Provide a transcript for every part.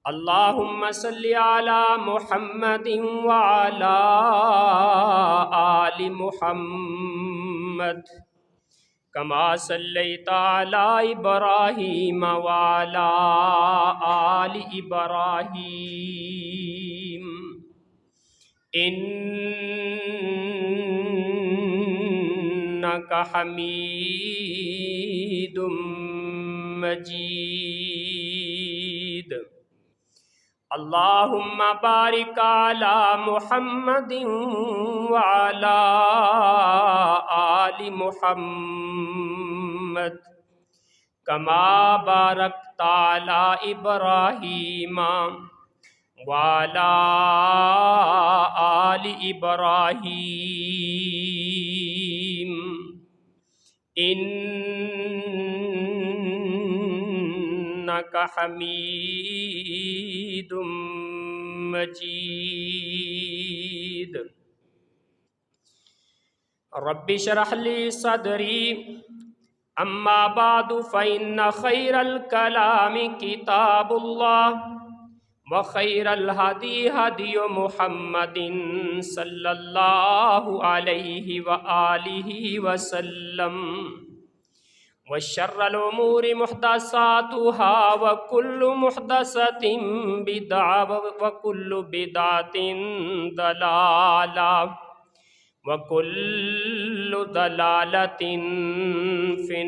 اللہم صلی علی محمد وعلی آل محمد کما صلیت علی ابراہیم وعلی آل ابراہیم انک حمید مجید اللہم بارک علی محمد وعلی آل محمد کما بارکت علی ابراہیم وعلی آل ابراہیم انک حمید مجید رب اشرح لی صدری اما بعد فإن خیر الکلام کتاب اللہ وخیر الہدی ہدی محمد صلی اللہ علیہ وآلہ وسلم وشر الامور محدثاتها وكل محدثة بدعة وكل بدعة ضلالة وكل ضلالة في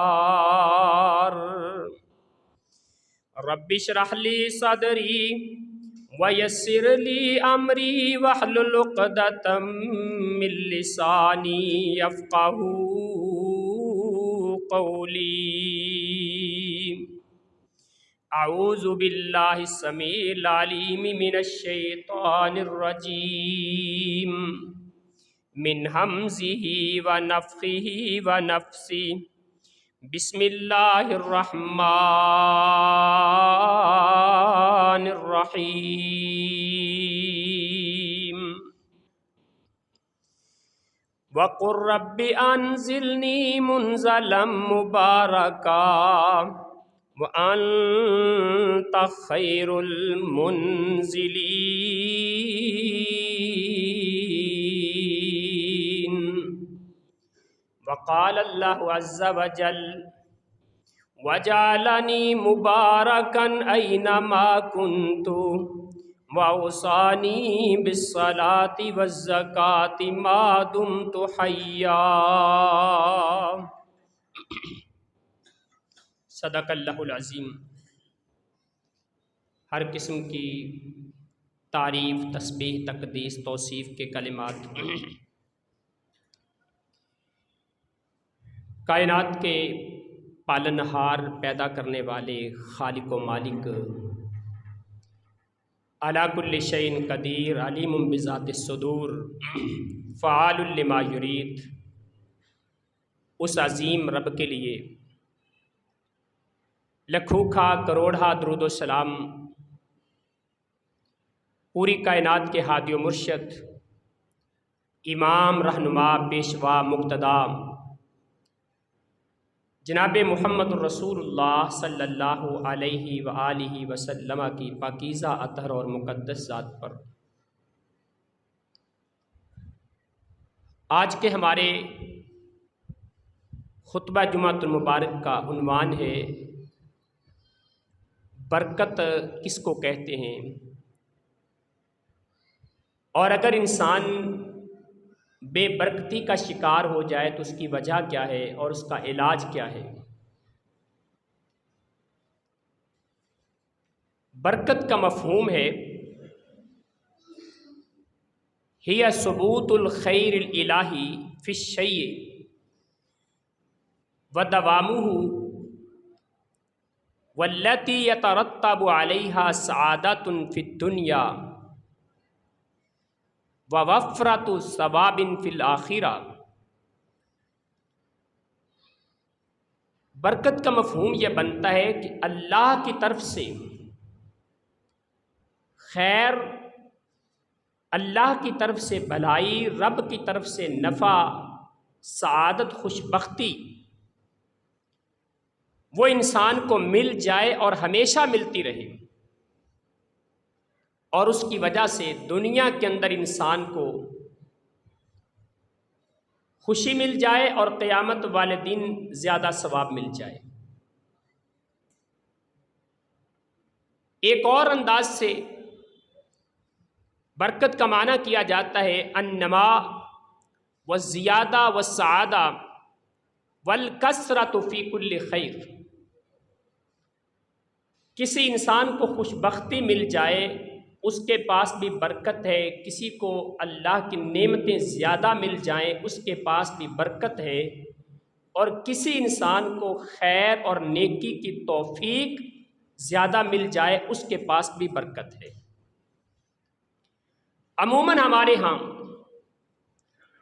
النار رب اشرح لي صدري ویسر لی امری واحلل عقدۃ من لسانی یفقہوا قولی اعوذ باللہ السمیع العلیم من الشیطان الرجیم من ہمزہ ونفخہ ونفثہ بسم اللہ الرحمن الرحیم وقل رب انزلنی منزلا مبارکا وانت خیر المنزلین وقال اللہ عز وجل وجعلنی مبارکا اینما کنت واوصانی بالصلاة والزکاة ما دمت حیا صدق اللہ العظیم۔ ہر قسم کی تعریف، تسبیح، تقدیس، توصیف کے کلمات کائنات کے پالنہار، پیدا کرنے والے، خالق و مالک، علی کل شیء قدیر، علیم بذات الصدور، فعال لما یرید، اس عظیم رب کے لیے لکھوکھا کروڑہا درود و سلام پوری کائنات کے ہادی و مرشد، امام، رہنما، پیشوا، مقتدا جناب محمد الرسول اللہ صلی اللہ علیہ وآلہ وسلم کی پاکیزہ اطہر اور مقدس ذات پر آج کے ہمارے خطبہ جمعۃ المبارک کا عنوان ہے برکت کس کو کہتے ہیں، اور اگر انسان بے برکتی کا شکار ہو جائے تو اس کی وجہ کیا ہے اور اس کا علاج کیا ہے۔ برکت کا مفہوم ہے ہی ثبوت الخیر الالہی فی الشیء ودوامہ والتی یترتب علیہا سعادۃ فی الدنیا ووفرۃ ثواب فی الآخرہ۔ برکت کا مفہوم یہ بنتا ہے کہ اللہ کی طرف سے خیر، اللہ کی طرف سے بھلائی، رب کی طرف سے نفع، سعادت، خوش بختی وہ انسان کو مل جائے اور ہمیشہ ملتی رہے، اور اس کی وجہ سے دنیا کے اندر انسان کو خوشی مل جائے اور قیامت والے دن زیادہ ثواب مل جائے۔ ایک اور انداز سے برکت کا معنی کیا جاتا ہے النما والزیادہ والسعادہ والکثرۃ فی کل خیر۔ کسی انسان کو خوش بختی مل جائے، اس کے پاس بھی برکت ہے، کسی کو اللہ کی نعمتیں زیادہ مل جائیں، اس کے پاس بھی برکت ہے، اور کسی انسان کو خیر اور نیکی کی توفیق زیادہ مل جائے، اس کے پاس بھی برکت ہے۔ عموماً ہمارے ہاں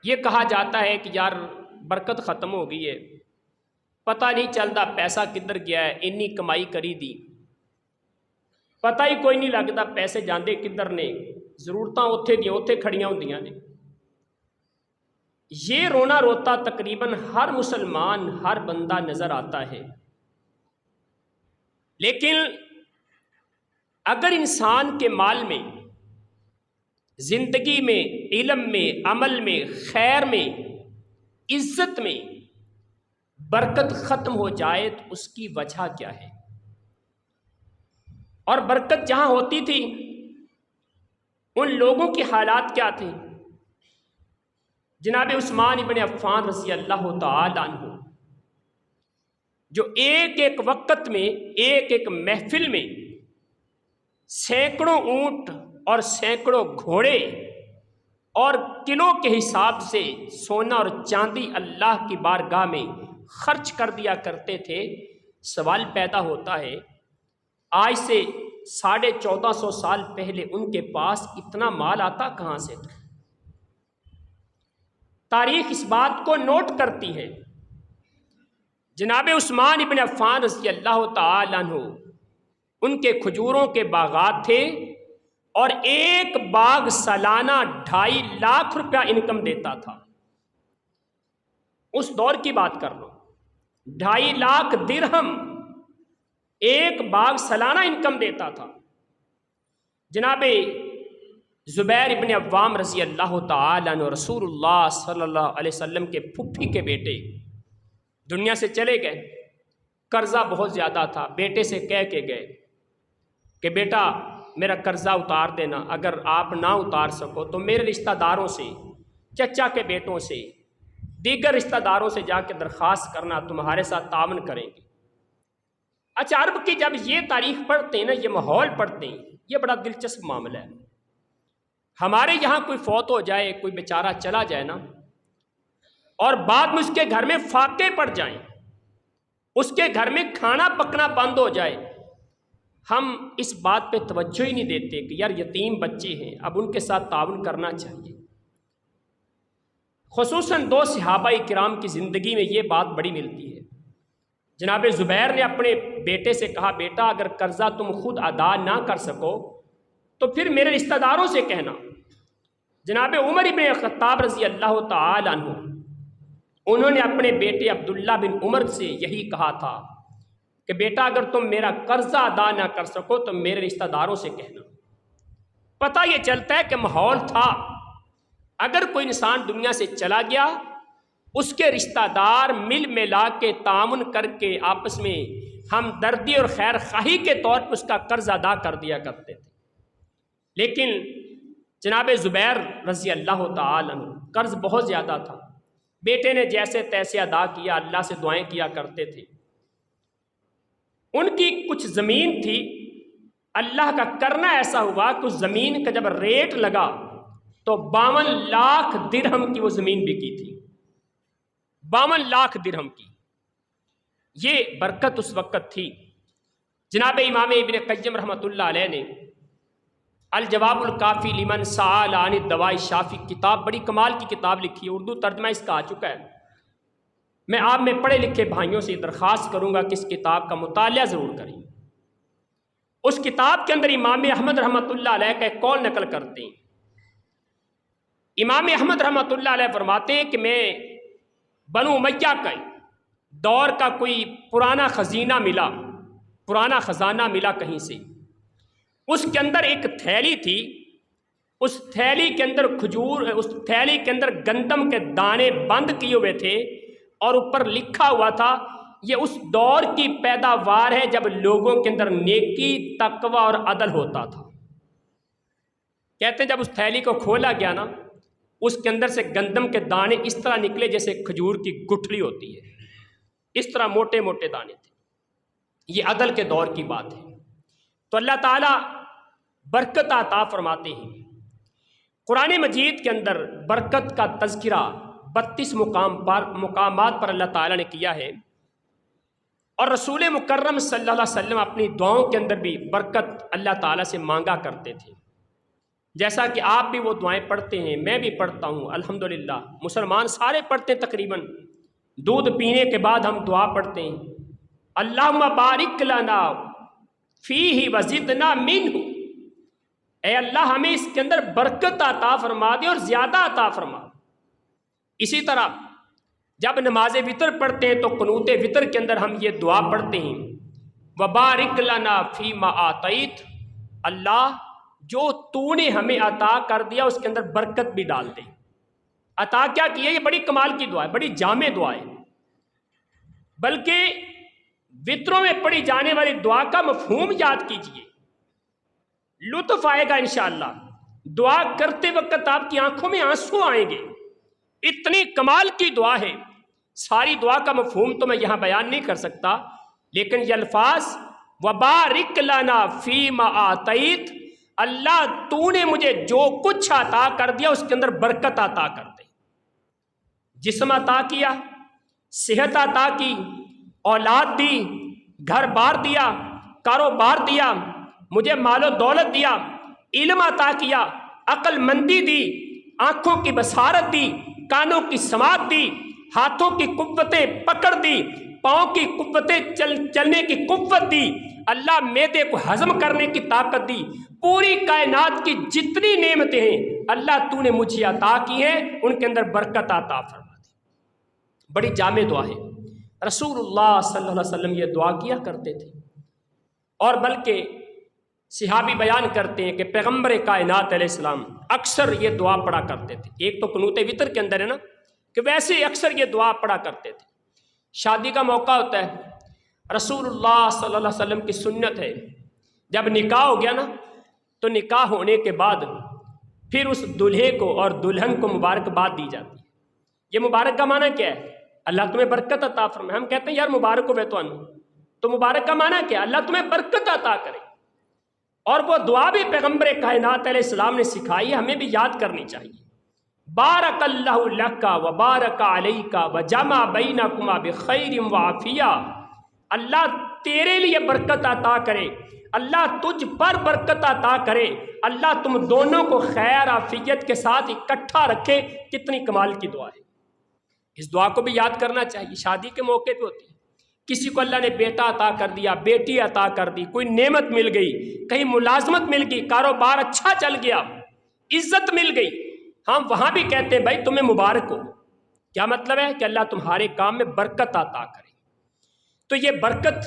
یہ کہا جاتا ہے کہ یار برکت ختم ہو گئی ہے، پتہ نہیں چلتا پیسہ کدھر گیا ہے، انی کمائی کری دی، پتہ ہی کوئی نہیں لگتا پیسے جاندے کدھر نے، ضرورتاں اوتھے دیاں اوتھے کھڑیاں ہوندیاں نے۔ یہ رونا روتا تقریباً ہر مسلمان، ہر بندہ نظر آتا ہے، لیکن اگر انسان کے مال میں، زندگی میں، علم میں، عمل میں، خیر میں، عزت میں برکت ختم ہو جائے تو اس کی وجہ کیا ہے؟ اور برکت جہاں ہوتی تھی ان لوگوں کی حالات کیا تھے؟ جناب عثمان ابن عفان رضی اللہ تعالی عنہ، جو ایک ایک وقت میں، ایک ایک محفل میں سینکڑوں اونٹ اور سینکڑوں گھوڑے اور کلو کے حساب سے سونا اور چاندی اللہ کی بارگاہ میں خرچ کر دیا کرتے تھے۔ سوال پیدا ہوتا ہے، آج سے 1450 سال پہلے ان کے پاس اتنا مال آتا کہاں سے تھا؟ تاریخ اس بات کو نوٹ کرتی ہے۔ جناب عثمان ابن عفان رضی اللہ تعالی عنہ، ان کے کھجوروں کے باغات تھے، اور ایک باغ سالانہ 2.5 لاکھ روپیہ انکم دیتا تھا۔ اس دور کی بات کر لو، 2.5 لاکھ درہم ایک باغ سالانہ انکم دیتا تھا۔ جناب زبیر ابن عوام رضی اللہ تعالی عنہ، رسول اللہ صلی اللہ علیہ وسلم کے پھپھی کے بیٹے، دنیا سے چلے گئے، قرضہ بہت زیادہ تھا، بیٹے سے کہہ کے گئے کہ بیٹا میرا قرضہ اتار دینا، اگر آپ نہ اتار سکو تو میرے رشتہ داروں سے، چچا کے بیٹوں سے، دیگر رشتہ داروں سے جا کے درخواست کرنا، تمہارے ساتھ تعاون کریں گے۔ اچھا، عرب کی جب یہ تاریخ پڑھتے ہیں نا، یہ ماحول پڑھتے ہیں، یہ بڑا دلچسپ معاملہ ہے۔ ہمارے یہاں کوئی فوت ہو جائے، کوئی بیچارہ چلا جائے نا، اور بعد میں اس کے گھر میں فاقے پڑ جائیں، اس کے گھر میں کھانا پکنا بند ہو جائے، ہم اس بات پہ توجہ ہی نہیں دیتے کہ یار یتیم بچے ہیں، اب ان کے ساتھ تعاون کرنا چاہیے۔ خصوصاً 2 صحابہ کرام کی زندگی میں یہ بات بڑی ملتی ہے۔ جناب زبیر نے اپنے بیٹے سے کہا، بیٹا اگر قرضہ تم خود ادا نہ کر سکو تو پھر میرے رشتہ داروں سے کہنا۔ جناب عمر بن خطاب رضی اللہ تعالی عنہ، انہوں نے اپنے بیٹے عبداللہ بن عمر سے یہی کہا تھا کہ بیٹا اگر تم میرا قرضہ ادا نہ کر سکو تو میرے رشتہ داروں سے کہنا۔ پتہ یہ چلتا ہے کہ ماحول تھا، اگر کوئی انسان دنیا سے چلا گیا، اس کے رشتہ دار مل ملا کے تعاون کر کے آپس میں ہمدردی اور خیر خواہی کے طور پر اس کا قرض ادا کر دیا کرتے تھے۔ لیکن جناب زبیر رضی اللہ تعالی عنہ، قرض بہت زیادہ تھا، بیٹے نے جیسے تیسے ادا کیا، اللہ سے دعائیں کیا کرتے تھے۔ ان کی کچھ زمین تھی، اللہ کا کرنا ایسا ہوا کہ اس زمین کا جب ریٹ لگا تو 52 لاکھ درہم کی وہ زمین بکی تھی، 52 لاکھ درہم کی۔ یہ برکت اس وقت تھی۔ جناب امام ابن قیم رحمۃ اللہ علیہ نے الجواب الکافی لمن سأل عن الدواء الشافی کتاب، بڑی کمال کی کتاب لکھی ہے، اردو ترجمہ اس کا آ چکا ہے۔ میں آپ میں پڑھے لکھے بھائیوں سے درخواست کروں گا کہ اس کتاب کا مطالعہ ضرور کریں۔ اس کتاب کے اندر امام احمد رحمۃ اللہ علیہ کا ایک قول نقل کرتے ہیں۔ امام احمد رحمۃ اللہ علیہ فرماتے ہیں کہ میں بنو امیہ کا دور کا کوئی پرانا خزانہ ملا کہیں سے، اس کے اندر ایک تھیلی تھی، اس تھیلی کے اندر اس تھیلی کے اندر گندم کے دانے بند کیے ہوئے تھے، اور اوپر لکھا ہوا تھا یہ اس دور کی پیداوار ہے جب لوگوں کے اندر نیکی، تقوی اور عدل ہوتا تھا۔ کہتے ہیں جب اس تھیلی کو کھولا گیا نا، اس کے اندر سے گندم کے دانے اس طرح نکلے جیسے کھجور کی گٹھلی ہوتی ہے، اس طرح موٹے موٹے دانے تھے۔ یہ عدل کے دور کی بات ہے۔ تو اللہ تعالیٰ برکت عطا فرماتے ہیں۔ قرآن مجید کے اندر برکت کا تذکرہ 32 مقامات پر اللہ تعالیٰ نے کیا ہے، اور رسول مکرم صلی اللہ علیہ وسلم اپنی دعاؤں کے اندر بھی برکت اللہ تعالیٰ سے مانگا کرتے تھے، جیسا کہ آپ بھی وہ دعائیں پڑھتے ہیں، میں بھی پڑھتا ہوں الحمدللہ، مسلمان سارے پڑھتے ہیں تقریباً۔ دودھ پینے کے بعد ہم دعا پڑھتے ہیں، اللہم بارک لنا فیہ وزدنا منہ، اے اللہ ہمیں اس کے اندر برکت عطا فرما دے اور زیادہ عطا فرما۔ اسی طرح جب نماز وتر پڑھتے ہیں تو قنوت وتر کے اندر ہم یہ دعا پڑھتے ہیں، وبارک لنا فیما آتیت، اللہ جو تو نے ہمیں عطا کر دیا اس کے اندر برکت بھی ڈال دے۔ عطا کیا کیا؟ یہ بڑی کمال کی دعا ہے، بڑی جامع دعا ہے، بلکہ وطروں میں پڑھی جانے والی دعا کا مفہوم یاد کیجئے، لطف آئے گا انشاءاللہ۔ دعا کرتے وقت آپ کی آنکھوں میں آنسو آئیں گے، اتنی کمال کی دعا ہے۔ ساری دعا کا مفہوم تو میں یہاں بیان نہیں کر سکتا، لیکن یہ الفاظ وبارک لنا فیما آتیت، اللہ تو نے مجھے جو کچھ عطا کر دیا اس کے اندر برکت عطا کر دے۔ جسم عطا کیا، صحت عطا کی، اولاد دی، گھر بار دیا، کاروبار دیا، مجھے مال و دولت دیا، علم عطا کیا، عقل مندی دی، آنکھوں کی بصارت دی، کانوں کی سماعت دی، ہاتھوں کی قوتیں پکڑ دی، پاؤں کی قوتیں چلنے کی قوت دی، اللہ معدے کو ہضم کرنے کی طاقت دی، پوری کائنات کی جتنی نعمتیں ہیں اللہ تو نے مجھے عطا کی ہیں، ان کے اندر برکت عطا فرما دی۔ بڑی جامع دعا ہے، رسول اللہ صلی اللہ علیہ وسلم یہ دعا کیا کرتے تھے، اور بلکہ صحابی بیان کرتے ہیں کہ پیغمبر کائنات علیہ السلام اکثر یہ دعا پڑھا کرتے تھے۔ ایک تو قنوت وتر کے اندر ہے نا کہ ویسے اکثر یہ دعا پڑھا کرتے تھے۔ شادی کا موقع ہوتا ہے، رسول اللہ صلی اللہ علیہ وسلم کی سنت ہے، جب نکاح ہو گیا نا تو نکاح ہونے کے بعد پھر اس دلہے کو اور دلہن کو مبارکباد دی جاتی ہے۔ یہ مبارک کا معنی کیا ہے؟ اللہ تمہیں برکت عطا فرمائے۔ ہم کہتے ہیں یار مبارک ہوئے تو مبارک کا معنی کیا؟ اللہ تمہیں برکت عطا کرے۔ اور وہ دعا بھی پیغمبر کائنات علیہ السلام نے سکھائی ہے، ہمیں بھی یاد کرنی چاہیے۔ بارک اللہ لکا و بارک علیکا و جمع بینکما بخیر و عافیہ، اللہ تیرے لیے برکت عطا کرے، اللہ تجھ پر برکت عطا کرے، اللہ تم دونوں کو خیر عافیت کے ساتھ اکٹھا رکھے۔ کتنی کمال کی دعا ہے، اس دعا کو بھی یاد کرنا چاہیے۔ شادی کے موقع پہ ہوتی ہے، کسی کو اللہ نے بیٹا عطا کر دیا، بیٹی عطا کر دی، کوئی نعمت مل گئی، کہیں ملازمت مل گئی، کاروبار اچھا چل گیا، عزت مل گئی، ہم وہاں بھی کہتے ہیں بھائی تمہیں مبارک ہو۔ کیا مطلب ہے؟ کہ اللہ تمہارے کام میں برکت عطا کرے۔ تو یہ برکت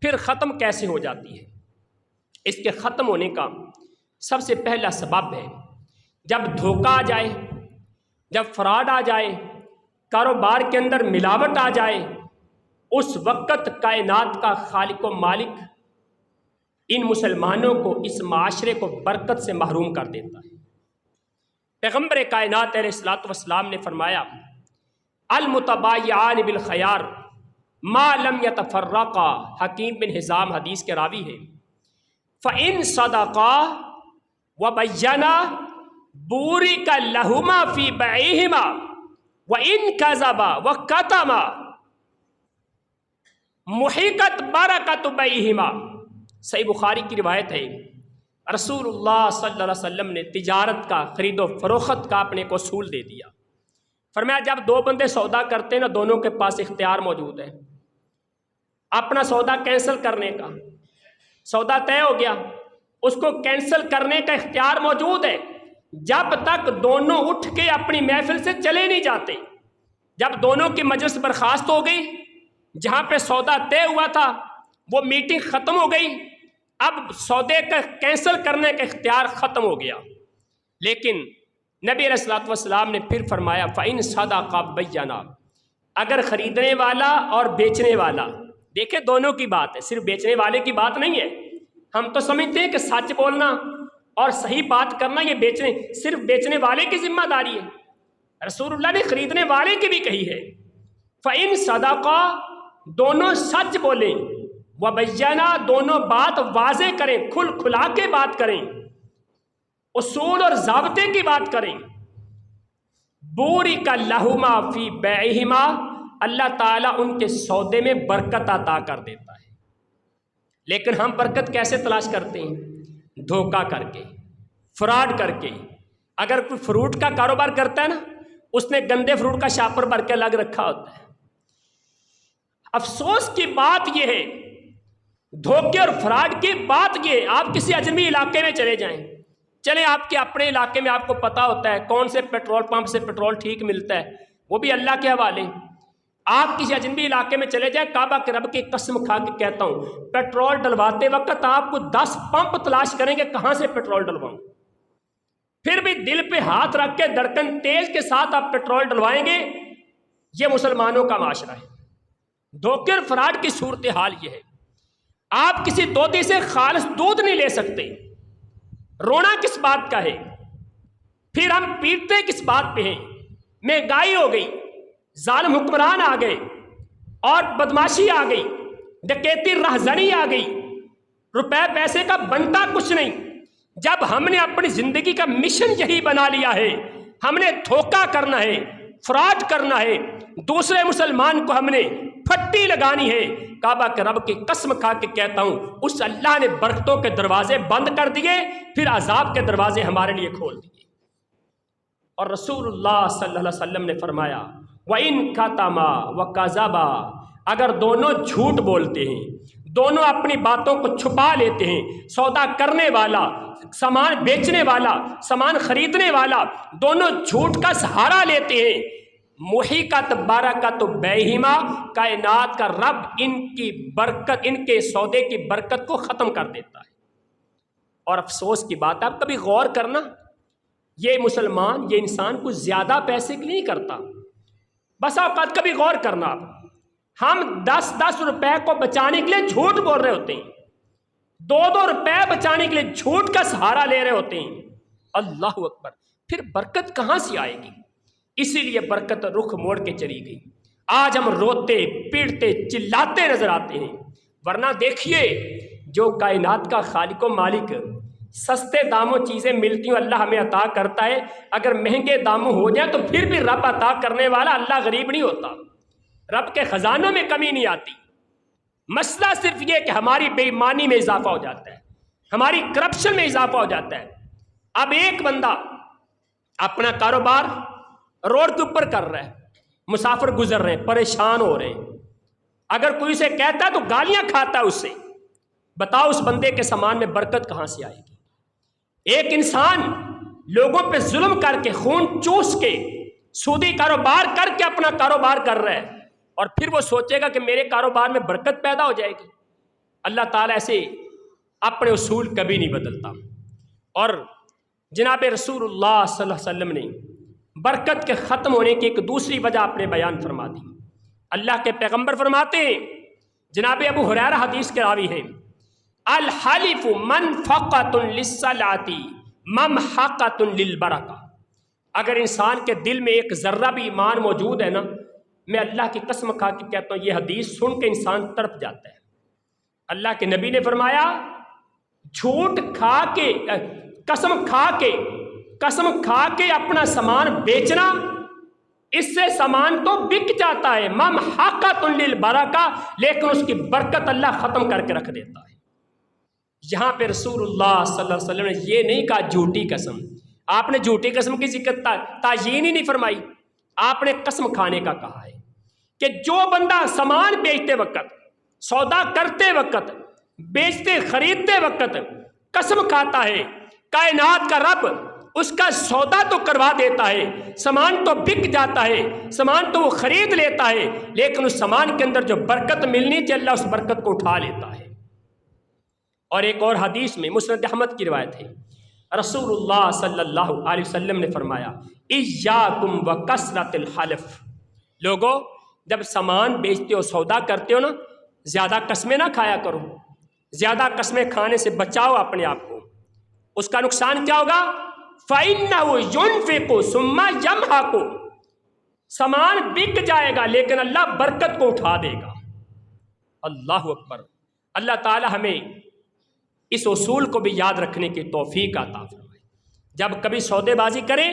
پھر ختم کیسے ہو جاتی ہے؟ اس کے ختم ہونے کا سب سے پہلا سبب ہے جب دھوکہ آ جائے، جب فراڈ آ جائے، کاروبار کے اندر ملاوٹ آ جائے، اس وقت کائنات کا خالق و مالک ان مسلمانوں کو، اس معاشرے کو برکت سے محروم کر دیتا ہے۔ پیغمبر کائنات علیہ الصلوۃ والسلام نے فرمایا المتبایعان بالخیار ما لم یتفرقا، حکیم بن حزام حدیث کے راوی ہیں، فَإِن صَدَقَا وَبَيَّنَا بُورِكَ لَهُمَا فِي بَيْعِهِمَا وَإِن كَذَبَا وَكَتَمَا مُحِقَتْ بَرَكَتُ بَيْعِهِمَا۔ صحیح بخاری کی روایت ہے، رسول اللہ صلی اللہ علیہ وسلم نے تجارت کا، خرید و فروخت کا اپنے کو اصول دے دیا۔ فرمایا جب دو بندے سودا کرتے ہیں نا، دونوں کے پاس اختیار موجود ہے اپنا سودا کینسل کرنے کا۔ سودا طے ہو گیا، اس کو کینسل کرنے کا اختیار موجود ہے جب تک دونوں اٹھ کے اپنی محفل سے چلے نہیں جاتے۔ جب دونوں کی مجلس برخاست ہو گئی جہاں پہ سودا طے ہوا تھا وہ میٹنگ ختم ہو گئی، اب سودے کا کینسل کرنے کا اختیار ختم ہو گیا، لیکن نبی علیہ الصلوۃ والسلام نے پھر فرمایا فَإِنْ صَدَقَا بَيَّنَا، اگر خریدنے والا اور بیچنے والا، دیکھیں دونوں کی بات ہے، صرف بیچنے والے کی بات نہیں ہے، ہم تو سمجھتے ہیں کہ سچ بولنا اور صحیح بات کرنا یہ صرف بیچنے والے کی ذمہ داری ہے، رسول اللہ نے خریدنے والے کی بھی کہی ہے فَإِنْ صَدَقَا، دونوں سچ بولیں، وَبَيَّنَا، دونوں بات واضح کریں، کھل کھلا کے بات کریں، اصول اور ضابطے کی بات کریں، بورک لہما فی بیعہما، اللہ تعالیٰ ان کے سودے میں برکت عطا کر دیتا ہے۔ لیکن ہم برکت کیسے تلاش کرتے ہیں؟ دھوکہ کر کے، فراڈ کر کے۔ اگر کوئی فروٹ کا کاروبار کرتا ہے نا، اس نے گندے فروٹ کا شاپر بھر کے الگ رکھا ہوتا ہے۔ افسوس کی بات یہ ہے، دھوکے اور فراڈ کی بات یہ ہے، آپ کسی اجنبی علاقے میں چلے جائیں، چلیں آپ کے اپنے علاقے میں آپ کو پتا ہوتا ہے کون سے پیٹرول پمپ سے پیٹرول ٹھیک ملتا ہے، وہ بھی اللہ کے حوالے۔ آپ کسی اجنبی علاقے میں چلے جائیں، کعبہ کے رب کی قسم کھا کے کہتا ہوں، پیٹرول ڈلواتے وقت آپ کو 10 پمپ تلاش کریں گے کہاں سے پیٹرول ڈلواؤں، پھر بھی دل پہ ہاتھ رکھ کے دھڑکن تیز کے ساتھ آپ پیٹرول ڈلوائیں گے۔ یہ مسلمانوں کا معاشرہ ہے۔ دھوکے اور فراڈ کی صورتحال یہ ہے، آپ کسی دودھی سے خالص دودھ نہیں لے سکتے، رونا کس بات کا ہے، پھر ہم پیٹتے کس بات پہ ہیں؟ مہنگائی ہو گئی، ظالم حکمران آ گئے اور بدماشی آ گئی، ڈکیتی رہزنی آ گئی، روپے پیسے کا بنتا کچھ نہیں۔ جب ہم نے اپنی زندگی کا مشن یہی بنا لیا ہے، ہم نے دھوکہ کرنا ہے، فراڈ کرنا ہے، دوسرے مسلمان کو ہم نے پھٹی لگانی ہے، کعبہ کے رب کی قسم کھا کے کہتا ہوں اس اللہ نے برکتوں کے دروازے بند کر دیے، پھر عذاب کے دروازے ہمارے لیے کھول دیے۔ اور رسول اللہ صلی اللہ علیہ وسلم نے فرمایا وَإِن كَتَمَا وَكَذَبَا، اگر دونوں جھوٹ بولتے ہیں، دونوں اپنی باتوں کو چھپا لیتے ہیں، سودا کرنے والا، سامان بیچنے والا، سامان خریدنے والا، دونوں جھوٹ کا سہارا لیتے ہیں، محقت برکت بیہما، کائنات کا رب ان کی برکت، ان کے سودے کی برکت کو ختم کر دیتا ہے۔ اور افسوس کی بات، آپ کبھی غور کرنا، یہ مسلمان، یہ انسان کچھ زیادہ پیسے کے لیے نہیں کرتا، بس آپ کبھی غور کرنا، آپ ہم 10 روپے کو بچانے کے لیے جھوٹ بول رہے ہوتے ہیں، 2 روپے بچانے کے لیے جھوٹ کا سہارا لے رہے ہوتے ہیں۔ اللہ اکبر، پھر برکت کہاں سے آئے گی؟ اسی لیے برکت رخ موڑ کے چلی گئی۔ آج ہم روتے پیٹتے چلاتے نظر آتے ہیں، ورنہ دیکھیے جو کائنات کا خالق و مالک، سستے داموں چیزیں ملتی ہوں اللہ ہمیں عطا کرتا ہے، اگر مہنگے داموں ہو جائیں تو پھر بھی رب عطا کرنے والا اللہ غریب نہیں ہوتا، رب کے خزانوں میں کمی نہیں آتی۔ مسئلہ صرف یہ کہ ہماری بے ایمانی میں اضافہ ہو جاتا ہے، ہماری کرپشن میں اضافہ ہو جاتا ہے۔ اب ایک بندہ اپنا کاروبار روڈ کے اوپر کر رہا ہے، مسافر گزر رہے ہیں، پریشان ہو رہے ہیں، اگر کوئی اسے کہتا ہے تو گالیاں کھاتا ہے اس سے، بتاؤ اس بندے کے سامان میں برکت کہاں سے آئے گی؟ ایک انسان لوگوں پہ ظلم کر کے، خون چوس کے، سودی کاروبار کر کے اپنا کاروبار کر رہا ہے، اور پھر وہ سوچے گا کہ میرے کاروبار میں برکت پیدا ہو جائے گی۔ اللہ تعالیٰ ایسے اپنے اصول کبھی نہیں بدلتا۔ اور جناب رسول اللہ صلی اللہ علیہ وسلم نے برکت کے ختم ہونے کی ایک دوسری وجہ اپنے بیان فرما دی۔ اللہ کے پیغمبر فرماتے ہیں، جناب ابو ہریرہ حدیث کے راوی ہیں، الحلف منفقۃ للصلاۃ ممحقۃ للبرکہ، اگر انسان کے دل میں ایک ذرہ بھی ایمان موجود ہے نا، میں اللہ کی قسم کھا کے کہتا ہوں یہ حدیث سن کے انسان تڑپ جاتا ہے۔ اللہ کے نبی نے فرمایا جھوٹ کھا کے، قسم کھا کے اپنا سامان بیچنا، اس سے سامان تو بک جاتا ہے، ممحقۃ للبرکہ، لیکن اس کی برکت اللہ ختم کر کے رکھ دیتا ہے۔ یہاں پہ رسول اللہ صلی اللہ علیہ وسلم نے یہ نہیں کہا جھوٹی قسم، آپ نے جھوٹی قسم کی ذکر تعیین ہی نہیں فرمائی، آپ نے قسم کھانے کا کہا ہے کہ جو بندہ سامان بیچتے وقت، سودا کرتے وقت، بیچتے خریدتے وقت قسم کھاتا ہے کائنات کا رب اس کا سودا تو کروا دیتا ہے، سامان تو بک جاتا ہے، سامان تو وہ خرید لیتا ہے، لیکن اس سامان کے اندر جو برکت ملنی چاہیے اللہ اس برکت کو اٹھا لیتا ہے۔ اور ایک اور حدیث میں مسند احمد کی روایت ہے، رسول اللہ صلی اللہ علیہ وسلم نے فرمایا ایاکم وکثرۃ الحلف، لوگو جب سامان بیچتے ہو، سودا کرتے ہو نا، زیادہ قسمیں نہ کھایا کرو، زیادہ قسمیں کھانے سے بچاؤ اپنے آپ کو۔ اس کا نقصان کیا ہوگا؟ فَإِنَّهُ يُنْفِقُ ثُمَّ يَمْحَقُ، سامان بک جائے گا لیکن اللہ برکت کو اٹھا دے گا۔ اللہ اکبر۔ اللہ تعالی ہمیں اس اصول کو بھی یاد رکھنے کی توفیق عطا فرمائے۔ جب کبھی سودے بازی کریں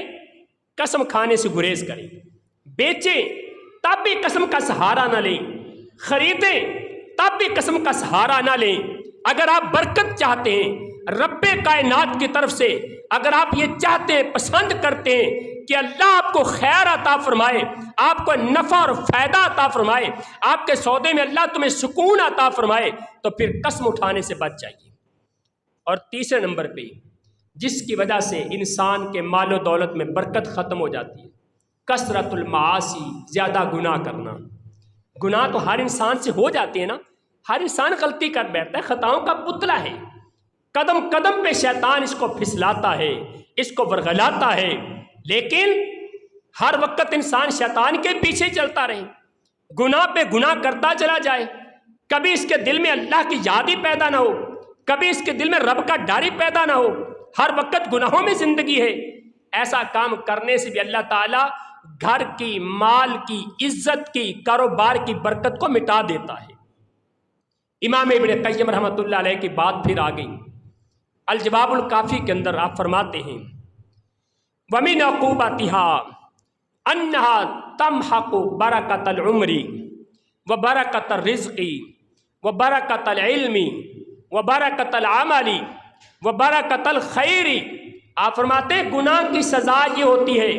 قسم کھانے سے گریز کریں، بیچیں تب بھی قسم کا سہارا نہ لیں، خریدیں تب بھی قسم کا سہارا نہ لیں۔ اگر آپ برکت چاہتے ہیں رب کائنات کی طرف سے، اگر آپ یہ چاہتے ہیں، پسند کرتے ہیں کہ اللہ آپ کو خیر عطا فرمائے، آپ کو نفع اور فائدہ عطا فرمائے، آپ کے سودے میں اللہ تمہیں سکون عطا فرمائے، تو پھر قسم اٹھانے سے بچ جائیے۔ اور تیسرے نمبر پہ جس کی وجہ سے انسان کے مال و دولت میں برکت ختم ہو جاتی ہے، کثرت المعاصی، زیادہ گناہ کرنا۔ گناہ تو ہر انسان سے ہو جاتے ہیں نا، ہر انسان غلطی کر بیٹھتا ہے، خطاؤں کا پتلا ہے، قدم قدم پہ شیطان اس کو پھسلاتا ہے، اس کو ورغلاتا ہے، لیکن ہر وقت انسان شیطان کے پیچھے چلتا رہے، گناہ پہ گناہ کرتا چلا جائے، کبھی اس کے دل میں اللہ کی یاد ہی پیدا نہ ہو، کبھی اس کے دل میں رب کا ڈر ہی پیدا نہ ہو، ہر وقت گناہوں میں زندگی ہے۔ ایسا کام کرنے سے بھی اللہ تعالیٰ گھر کی، مال کی، عزت کی، کاروبار کی برکت کو مٹا دیتا ہے۔ امام ابن قیم رحمۃ اللہ علیہ کی بات پھر آ گئی، الجواب الکافی کے اندر آپ فرماتے ہیں وَمِنْ عُقُوبَتِهَا أَنَّهَا تَمْحَقُ بَرَكَةَ الْعُمْرِ وَبَرَكَةَ الرِّزْقِ وَبَرَكَةَ الْعِلْمِ وَبَرَكَةَ الْعَمَلِ وَبَرَكَةَ الْخَيْرِ۔ آپ فرماتے ہیں گناہ کی سزا یہ ہوتی ہے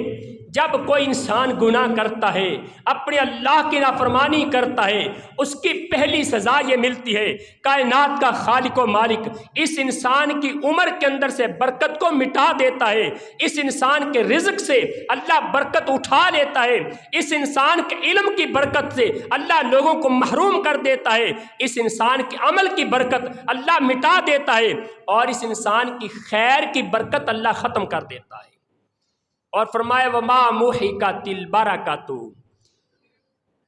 جب کوئی انسان گناہ کرتا ہے، اپنے اللہ کی نافرمانی کرتا ہے، اس کی پہلی سزا یہ ملتی ہے کائنات کا خالق و مالک اس انسان کی عمر کے اندر سے برکت کو مٹا دیتا ہے، اس انسان کے رزق سے اللہ برکت اٹھا لیتا ہے، اس انسان کے علم کی برکت سے اللہ لوگوں کو محروم کر دیتا ہے، اس انسان کے عمل کی برکت اللہ مٹا دیتا ہے، اور اس انسان کی خیر کی برکت اللہ ختم کر دیتا ہے۔ اور فرمایا وما محقت البرکۃ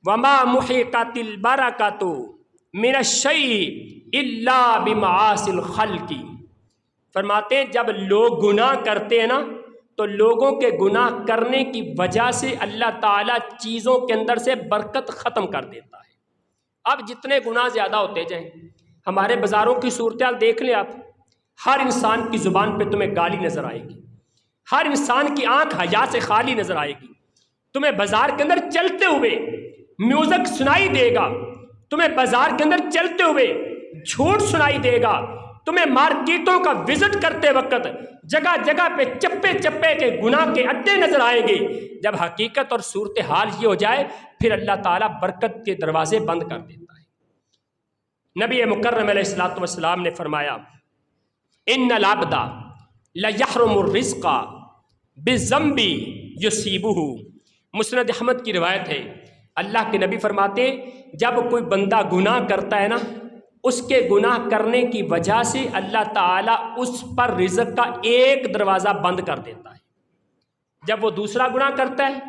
وما محقت البرکۃ من الشیء الا بمعاصی الخلق۔ فرماتے ہیں جب لوگ گناہ کرتے ہیں نا تو لوگوں کے گناہ کرنے کی وجہ سے اللہ تعالیٰ چیزوں کے اندر سے برکت ختم کر دیتا ہے۔ اب جتنے گناہ زیادہ ہوتے جائیں، ہمارے بازاروں کی صورتحال دیکھ لیں آپ، ہر انسان کی زبان پہ تمہیں گالی نظر آئے گی، ہر انسان کی آنکھ حیا سے خالی نظر آئے گی، تمہیں بازار کے اندر چلتے ہوئے میوزک سنائی دے گا، تمہیں بازار کے اندر چلتے ہوئے جھوٹ سنائی دے گا، تمہیں مارکیٹوں کا وزٹ کرتے وقت جگہ جگہ پہ چپے چپے کے گناہ کے اڈے نظر آئیں گے۔ جب حقیقت اور صورتحال یہ ہو جائے پھر اللہ تعالیٰ برکت کے دروازے بند کر دیتا ہے۔ نبی مکرم علیہ الصلوۃ والسلام نے فرمایا ان العبد لیحرم الرزق بالذنب یصیبہ۔ مسند احمد کی روایت ہے، اللہ کے نبی فرماتے ہیں جب کوئی بندہ گناہ کرتا ہے نا، اس کے گناہ کرنے کی وجہ سے اللہ تعالیٰ اس پر رزق کا ایک دروازہ بند کر دیتا ہے۔ جب وہ دوسرا گناہ کرتا ہے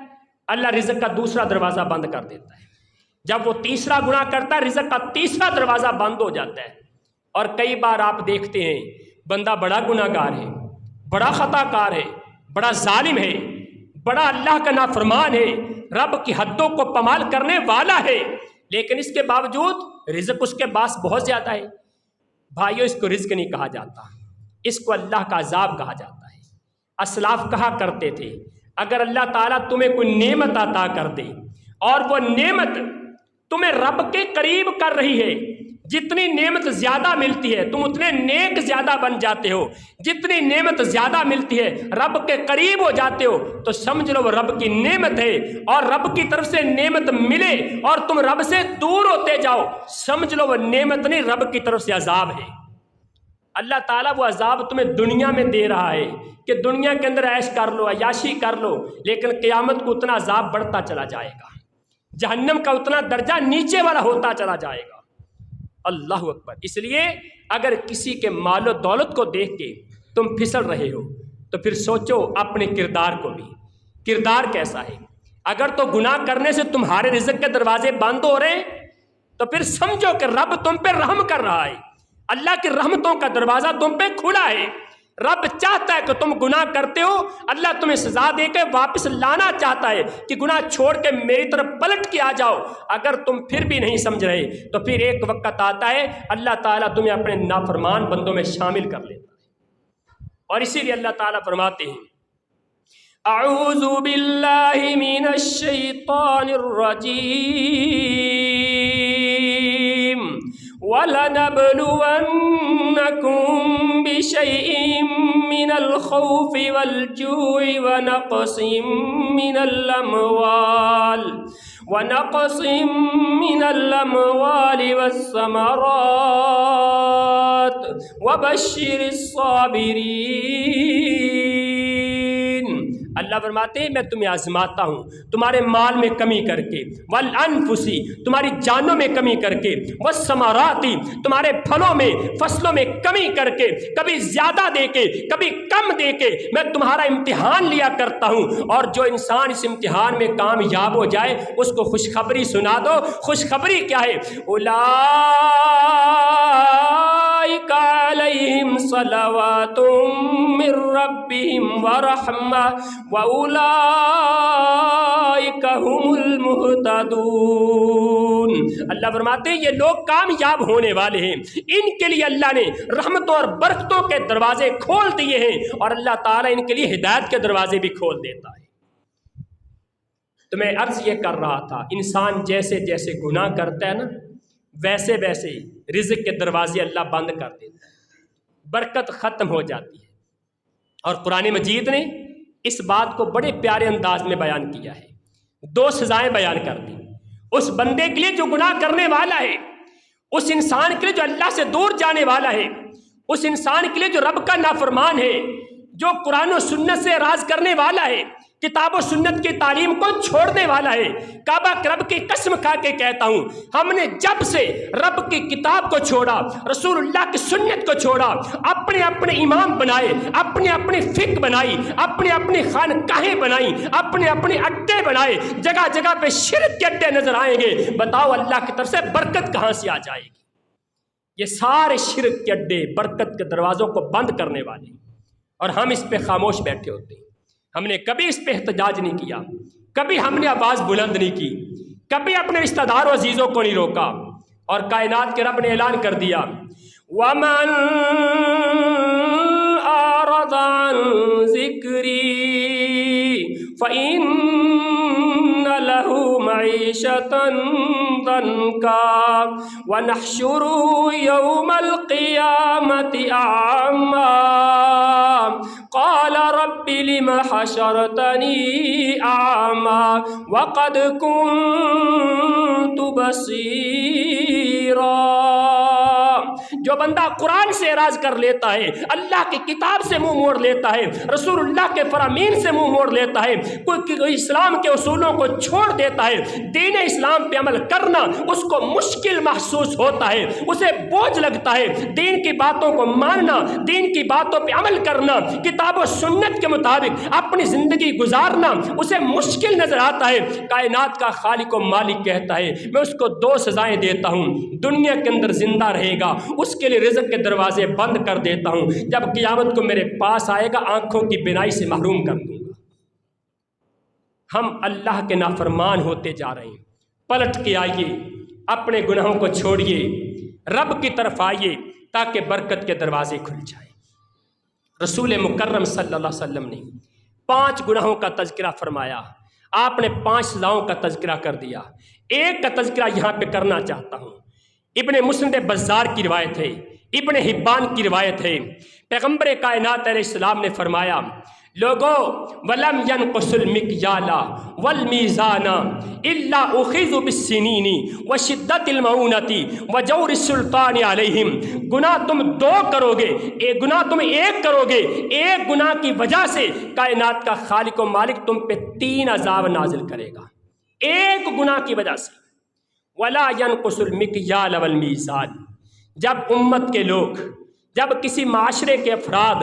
اللہ رزق کا دوسرا دروازہ بند کر دیتا ہے، جب وہ تیسرا گناہ کرتا ہے رزق کا تیسرا دروازہ بند ہو جاتا ہے۔ اور کئی بار آپ دیکھتے ہیں بندہ بڑا گناہ گار ہے، بڑا خطا کار ہے، بڑا ظالم ہے، بڑا اللہ کا نافرمان ہے، رب کی حدوں کو پامال کرنے والا ہے، لیکن اس کے باوجود رزق اس کے پاس بہت زیادہ ہے۔ بھائیو اس کو رزق نہیں کہا جاتا، اس کو اللہ کا عذاب کہا جاتا ہے۔ اسلاف کہا کرتے تھے اگر اللہ تعالیٰ تمہیں کوئی نعمت عطا کر دے اور وہ نعمت تمہیں رب کے قریب کر رہی ہے، جتنی نعمت زیادہ ملتی ہے تم اتنے نیک زیادہ بن جاتے ہو، جتنی نعمت زیادہ ملتی ہے رب کے قریب ہو جاتے ہو، تو سمجھ لو وہ رب کی نعمت ہے، اور رب کی طرف سے نعمت ملے اور تم رب سے دور ہوتے جاؤ، سمجھ لو وہ نعمت نہیں رب کی طرف سے عذاب ہے۔ اللہ تعالیٰ وہ عذاب تمہیں دنیا میں دے رہا ہے کہ دنیا کے اندر عیش کر لو، عیاشی کر لو، لیکن قیامت کو اتنا عذاب بڑھتا چلا جائے گا، جہنم کا اتنا درجہ نیچے والا ہوتا چلا جائے گا۔ اللہ اکبر۔ اس لیے اگر کسی کے مال و دولت کو دیکھ کے تم پھسل رہے ہو تو پھر سوچو اپنے کردار کو بھی، کردار کیسا ہے۔ اگر تو گناہ کرنے سے تمہارے رزق کے دروازے بند ہو رہے ہیں تو پھر سمجھو کہ رب تم پہ رحم کر رہا ہے، اللہ کی رحمتوں کا دروازہ تم پہ کھلا ہے۔ رب چاہتا ہے کہ تم گناہ کرتے ہو، اللہ تمہیں سزا دے کے واپس لانا چاہتا ہے کہ گناہ چھوڑ کے میری طرف پلٹ کے آ جاؤ۔ اگر تم پھر بھی نہیں سمجھ رہے تو پھر ایک وقت آتا ہے اللہ تعالیٰ تمہیں اپنے نافرمان بندوں میں شامل کر لیتا ہے، اور اسی لیے اللہ تعالیٰ فرماتے ہیں اعوذ باللہ من الشیطان الرجیم وَلَنَبْلُوَنَّكُمْ بِشَيْءٍ مِّنَ الْخَوْفِ وَالْجُوعِ وَنَقْصٍ مِّنَ الْأَمْوَالِ وَالثَّمَرَاتِ وَبَشِّرِ الصَّابِرِينَ۔ اللہ فرماتے ہیں میں تمہیں آزماتا ہوں تمہارے مال میں کمی کر کے، والانفسی تمہاری جانوں میں کمی کر کے، والثمراتی تمہارے پھلوں میں فصلوں میں کمی کر کے، کبھی زیادہ دے کے کبھی کم دے کے میں تمہارا امتحان لیا کرتا ہوں۔ اور جو انسان اس امتحان میں کامیاب ہو جائے اس کو خوشخبری سنا دو۔ خوشخبری کیا ہے؟ اولئک علیہم صلوات من ربہم ورحمہ وَأُولَئِكَ هُمُ الْمُهْتَدُونَ۔ اللہ فرماتے ہیں یہ لوگ کامیاب ہونے والے ہیں، ان کے لیے اللہ نے رحمتوں اور برکتوں کے دروازے کھول دیے ہیں، اور اللہ تعالیٰ ان کے لیے ہدایت کے دروازے بھی کھول دیتا ہے۔ تو میں عرض یہ کر رہا تھا انسان جیسے جیسے گناہ کرتا ہے نا ویسے ویسے رزق کے دروازے اللہ بند کر دیتا ہے، برکت ختم ہو جاتی ہے۔ اور قرآن مجید نے اس بات کو بڑے پیارے انداز میں بیان کیا ہے، دو سزائیں بیان کر دی اس بندے کے لیے جو گناہ کرنے والا ہے، اس انسان کے لیے جو اللہ سے دور جانے والا ہے، اس انسان کے لیے جو رب کا نافرمان ہے، جو قرآن و سنت سے اعراض کرنے والا ہے، کتاب و سنت کی تعلیم کو چھوڑنے والا ہے۔ کعبہ کے رب کی قسم کھا کے کہتا ہوں ہم نے جب سے رب کی کتاب کو چھوڑا، رسول اللہ کی سنت کو چھوڑا، اپنے اپنے امام بنائے، اپنے اپنے فقہ بنائی، اپنے اپنے خانقاہیں بنائی، اپنے اپنے اڈے بنائے، جگہ جگہ پہ شرک کے اڈے نظر آئیں گے، بتاؤ اللہ کی طرف سے برکت کہاں سے آ جائے گی؟ یہ سارے شرک کے اڈے برکت کے دروازوں کو بند کرنے والے، اور ہم اس پہ خاموش بیٹھے ہوتے ہیں۔ ہم نے کبھی اس پہ احتجاج نہیں کیا، کبھی ہم نے آواز بلند نہیں کی، کبھی اپنے رشتہ دار و عزیزوں کو نہیں روکا، اور کائنات کے رب نے اعلان کر دیا وَمَنْ أَعْرَضَ عَنْ ذِكْرِي فَإِنَّ لَهُ مَعِيشَةً ضَنْكًا وَنَحْشُرُهُ يَوْمَ الْقِيَامَةِ أَعْمَى قال رب لم حشرتني أعمى وقد كنت بصيرا۔ جو بندہ قرآن سے اعراض کر لیتا ہے، اللہ کی کتاب سے منہ موڑ لیتا ہے، رسول اللہ کے فرامین سے منہ موڑ لیتا ہے، کوئی اسلام کے اصولوں کو چھوڑ دیتا ہے، دین اسلام پہ عمل کرنا اس کو مشکل محسوس ہوتا ہے، اسے بوجھ لگتا ہے، دین کی باتوں کو ماننا، دین کی باتوں پہ عمل کرنا، کتاب و سنت کے مطابق اپنی زندگی گزارنا اسے مشکل نظر آتا ہے۔ کائنات کا خالق و مالک کہتا ہے میں اس کو دو سزائیں دیتا ہوں، دنیا کے اندر زندہ رہے گا اس کے لیے رزق کے دروازے بند کر دیتا ہوں، جب قیامت کو میرے پاس آئے گا آنکھوں کی بینائی سے محروم کر دوں گا۔ ہم اللہ کے نافرمان ہوتے جا رہے ہیں، پلٹ کے آئیے، اپنے گناہوں کو چھوڑیے، رب کی طرف آئیے تاکہ برکت کے دروازے کھل جائیں۔ رسول مکرم صلی اللہ علیہ وسلم نے 5 گناہوں کا تذکرہ فرمایا، آپ نے 5 سزاؤں کا تذکرہ کر دیا۔ ایک کا تذکرہ یہاں پہ کرنا چاہتا ہوں، ابن مسند بزار کی روایت ہے ابن حبان کی روایت ہے، پیغمبر کائنات علیہ السلام نے فرمایا لوگو ولم ينقص المکیال والمیزان الا اخذوا بالسنین وشدت المعونۃ وجور السلطان علیہم۔ گناہ تم دو کرو گے، ایک گناہ تم ایک کرو گے، ایک گناہ کی وجہ سے کائنات کا خالق و مالک تم پہ 3 عذاب نازل کرے گا، ایک گناہ کی وجہ سے۔ ولا ينقص المکیال والمیزان، جب امت کے لوگ، جب کسی معاشرے کے افراد،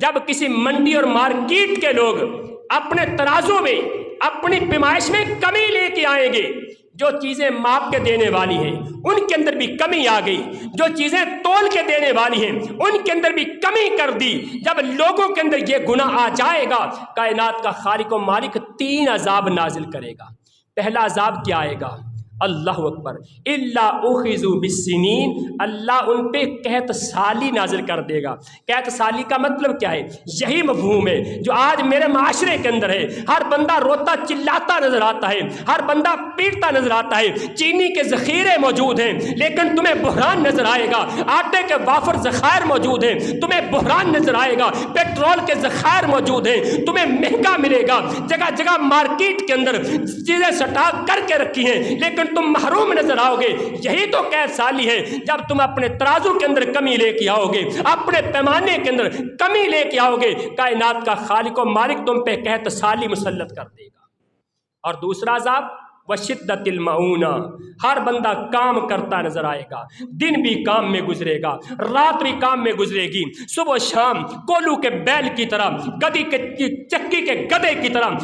جب کسی منڈی اور مارکیٹ کے لوگ اپنے ترازو میں، اپنی پیمائش میں کمی لے کے آئیں گے، جو چیزیں ماپ کے دینے والی ہیں ان کے اندر بھی کمی آ گئی، جو چیزیں تول کے دینے والی ہیں ان کے اندر بھی کمی کر دی، جب لوگوں کے اندر یہ گناہ آ جائے گا، کائنات کا خالق و مالک 3 عذاب نازل کرے گا۔ پہلا عذاب کیا آئے گا؟ اللہ اکبر، الا اخذوا بالسنین، اللہ ان پہ قحط سالی نازل کر دے گا۔ قحط سالی کا مطلب کیا ہے؟ یہی مفہوم ہے جو آج میرے معاشرے کے اندر ہے۔ ہر بندہ روتا چلاتا نظر آتا ہے، ہر بندہ پیٹتا نظر آتا ہے، چینی کے ذخیرے موجود ہیں لیکن تمہیں بحران نظر آئے گا، آٹے کے وافر ذخائر موجود ہیں تمہیں بحران نظر آئے گا، پیٹرول کے ذخائر موجود ہیں تمہیں مہنگا ملے گا، جگہ جگہ مارکیٹ کے اندر چیزیں سٹاک کر کے رکھی ہیں لیکن تم محروم نظر آؤ گے۔ یہی تو قحط سالی ہے، جب تم اپنے ترازو کے اندر کمی لے کے آؤ گے، اپنے پیمانے کے اندر کمی لے کے آؤ گے، کائنات کا خالق و مالک تم پہ قحط سالی مسلط کر دے گا۔ اور دوسرا عذاب وشدت المعونہ، ہر بندہ کام کرتا نظر آئے گا، دن بھی کام میں گزرے گا، رات بھی کام میں گزرے گی، صبح شام کولو کے بیل کی طرح، گدی کے چکی کے گدے کی طرح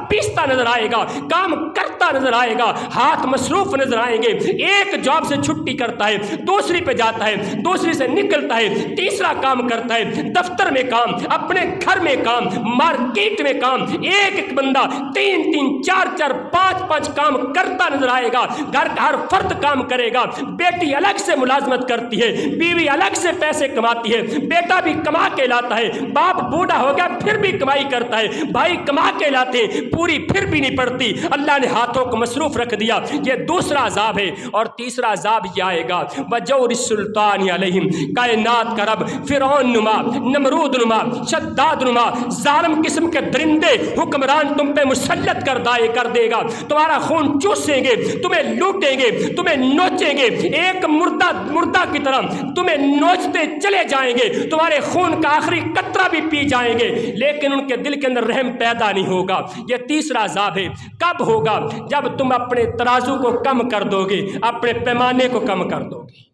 پیستا نظر آئے گا، کام کرتا نظر آئے گا، ہاتھ مصروف نظر آئیں گے، ایک جاب سے چھٹی کرتا ہے، دوسری پہ جاتا ہے، دوسری سے نکلتا ہے، تیسرا کام کرتا ہے، دفتر میں کام، اپنے گھر میں کام، مارکیٹ میں کام، ایک بندہ 3 4 5 کام کرتا نظر آئے گا، گھر کا ہر فرد کام کرے گا، بیٹی الگ سے ملازمت کرتی ہے، بیوی الگ سے پیسے کماتی ہے، بیٹا بھی کما کے لاتا ہے، باپ بوڑھا ہو گیا پھر بھی کمائی کرتا ہے، بھائی کما کے لاتے پوری پھر بھی نہیں پڑتی، اللہ نے ہاتھوں کو مصروف رکھ دیا۔ یہ دوسرا عذاب ہے۔ اور تیسرا عذاب یہ آئے گا وجور السلطان علیہم، کائنات کا رب فرعون نما، نمرود نما، شداد نما، ظالم قسم کے درندے حکمران تم پہ مسلط کر دے گا، تمہارا خون چوسیں گے، تمہیں لوٹیں گے، تمہیں نوچیں گے، ایک مردہ کی طرح تمہیں نوچتے چلے جائیں گے، تمہارے خون کا آخری قطرہ بھی پی جائیں گے لیکن ان کے دل کے اندر رحم پیدا نہیں ہوگا۔ یہ تیسرا عذاب ہے۔ کب ہوگا؟ جب تم اپنے ترازو کو کم کر دو گے، اپنے پیمانے کو کم کر دو گے۔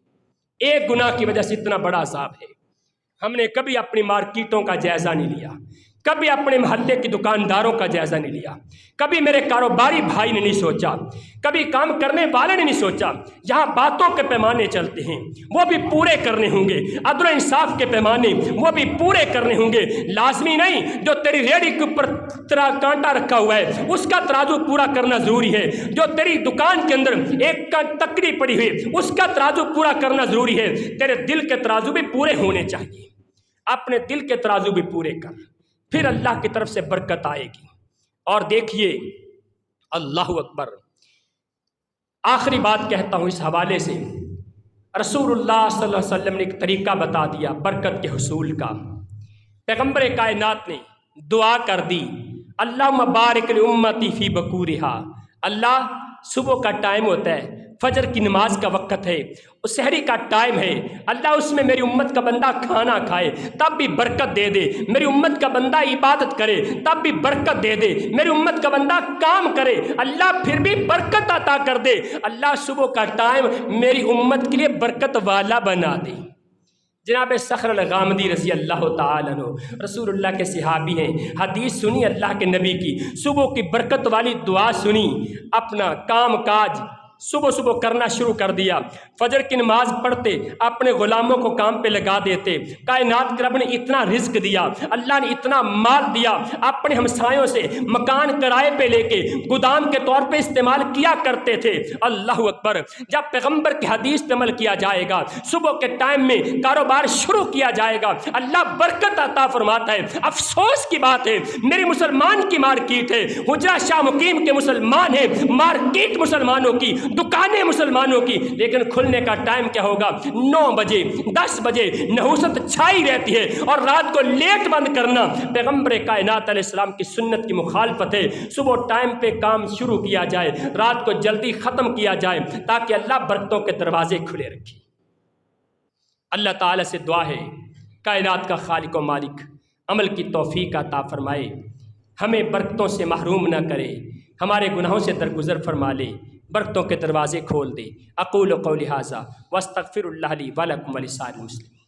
ایک گناہ کی وجہ سے اتنا بڑا عذاب ہے۔ ہم نے کبھی اپنی مارکیٹوں کا جائزہ نہیں لیا، کبھی اپنے محلے کی دکانداروں کا جائزہ نہیں لیا، کبھی میرے کاروباری بھائی نے نہیں سوچا، کبھی کام کرنے والے نے نہیں سوچا۔ یہاں باتوں کے پیمانے چلتے ہیں، وہ بھی پورے کرنے ہوں گے، عدل و انصاف کے پیمانے وہ بھی پورے کرنے ہوں گے۔ لازمی نہیں جو تیری ریڑھی کے اوپر تیرا کانٹا رکھا ہوا ہے اس کا ترازو پورا کرنا ضروری ہے، جو تیری دکان کے اندر ایک تکڑی پڑی ہوئی اس کا ترازو پورا کرنا ضروری ہے۔ تیرے دل کے ترازو بھی پورے ہونے چاہیے، اپنے دل کے ترازو بھی پورے کر، پھر اللہ کی طرف سے برکت آئے گی۔ اور دیکھیے اللہ اکبر، آخری بات کہتا ہوں اس حوالے سے، رسول اللہ صلی اللہ علیہ وسلم نے ایک طریقہ بتا دیا برکت کے حصول کا۔ پیغمبر کائنات نے دعا کر دی، اللہم بارک لامتی فی بکورہا، اللہ صبح کا ٹائم ہوتا ہے، فجر کی نماز کا وقت ہے، سحری کا ٹائم ہے، اللہ اس میں میری امت کا بندہ کھانا کھائے تب بھی برکت دے دے، میری امت کا بندہ عبادت کرے تب بھی برکت دے دے، میری امت کا بندہ کام کرے اللہ پھر بھی برکت عطا کر دے، اللہ صبح کا ٹائم میری امت کے لیے برکت والا بنا دے۔ جناب صخر الغامدی رضی اللہ تعالیٰ عنہ رسول اللہ کے صحابی ہیں، حدیث سنی اللہ کے نبی کی، صبح کی برکت والی دعا سنی، اپنا کام کاج صبح کرنا شروع کر دیا، فجر کی نماز پڑھتے، اپنے غلاموں کو کام پہ لگا دیتے، کائنات کے رب نے اتنا رزق دیا، اللہ نے اتنا مال دیا، اپنے ہمسایوں سے مکان کرائے پہ لے کے گودام کے طور پہ استعمال کیا کرتے تھے۔ اللہ اکبر، جب پیغمبر کی حدیث پہ عمل کیا جائے گا، صبح کے ٹائم میں کاروبار شروع کیا جائے گا، اللہ برکت عطا فرماتا ہے۔ افسوس کی بات ہے میری مسلمان کی مارکیٹ ہے، حجرہ شاہ مقیم کے مسلمان ہیں، مارکیٹ مسلمانوں کی، دکانیں مسلمانوں کی، لیکن کھلنے کا ٹائم کیا ہوگا؟ 9 بجے 10 بجے نحوست چھائی رہتی ہے، اور رات کو لیٹ بند کرنا پیغمبر کائنات علیہ السلام کی سنت کی مخالفت ہے۔ صبح ٹائم پہ کام شروع کیا جائے، رات کو جلدی ختم کیا جائے، تاکہ اللہ برکتوں کے دروازے کھلے رکھے۔ اللہ تعالیٰ سے دعا ہے کائنات کا خالق و مالک عمل کی توفیق عطا فرمائے، ہمیں برکتوں سے محروم نہ کرے، ہمارے گناہوں سے درگزر فرما لے، برکتوں کے دروازے کھول دے۔ اقول قولی ھذا واستغفر اللہ لی ولکم ولسائر المسلمین۔